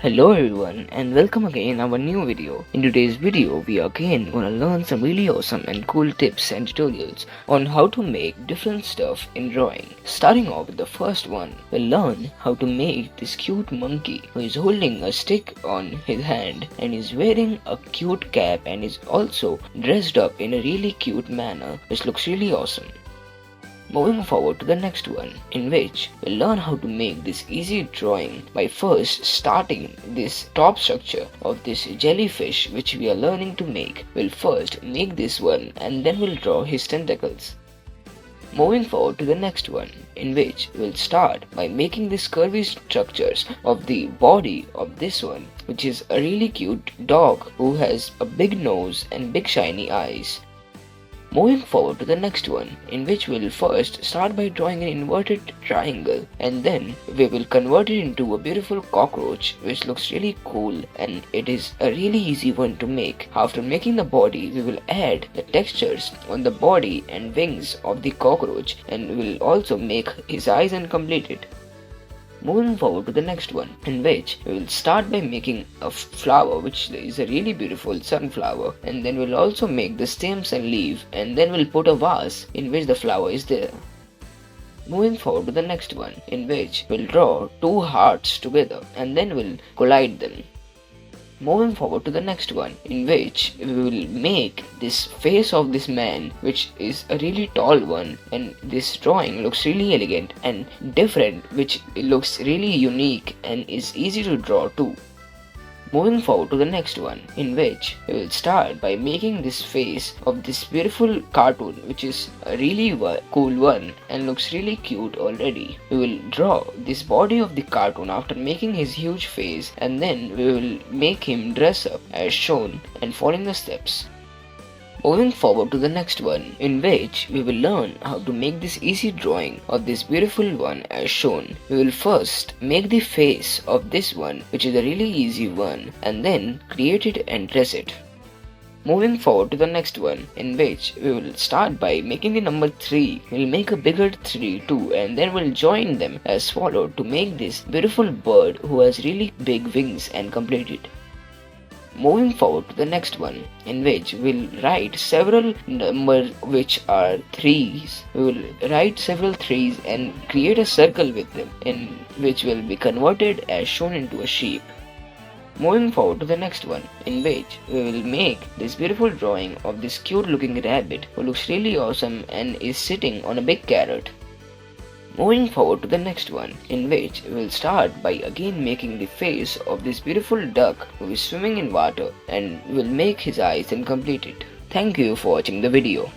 Hello everyone and welcome again our new video. In today's video we are again gonna learn some really awesome and cool tips and tutorials on how to make different stuff in drawing. Starting off with the first one, we'll learn how to make this cute monkey who is holding a stick on his hand and is wearing a cute cap and is also dressed up in a really cute manner which looks really awesome. Moving forward to the next one, in which we'll learn how to make this easy drawing by first starting this top structure of this jellyfish which we are learning to make. We'll first make this one and then we'll draw his tentacles. Moving forward to the next one, in which we'll start by making these curvy structures of the body of this one, which is a really cute dog who has a big nose and big shiny eyes. Moving forward to the next one, in which we'll first start by drawing an inverted triangle and then we will convert it into a beautiful cockroach which looks really cool and it is a really easy one to make. After making the body, we will add the textures on the body and wings of the cockroach and we'll also make his eyes and complete it. Moving forward to the next one, in which we will start by making a flower which is a really beautiful sunflower, and then we'll also make the stems and leaf and then we'll put a vase in which the flower is there. Moving forward to the next one, in which we'll draw two hearts together and then we'll collide them. Moving forward to the next one, in which we will make this face of this man which is a really tall one and this drawing looks really elegant and different, which looks really unique and is easy to draw too. Moving forward to the next one, in which we will start by making this face of this beautiful cartoon which is a really cool one and looks really cute already. We will draw this body of the cartoon after making his huge face and then we will make him dress up as shown and following the steps. Moving forward to the next one, in which we will learn how to make this easy drawing of this beautiful one as shown. We will first make the face of this one, which is a really easy one, and then create it and dress it. Moving forward to the next one, in which we will start by making the number 3. We'll make a bigger 3 too and then we'll join them as followed to make this beautiful bird who has really big wings and complete it. Moving forward to the next one, in which we'll write several numbers which are 3s. We will write several 3s and create a circle with them, in which will be converted as shown into a sheep. Moving forward to the next one, in which we will make this beautiful drawing of this cute looking rabbit who looks really awesome and is sitting on a big carrot. Moving forward to the next one, in which we will start by again making the face of this beautiful duck who is swimming in water and will make his eyes and complete it. Thank you for watching the video.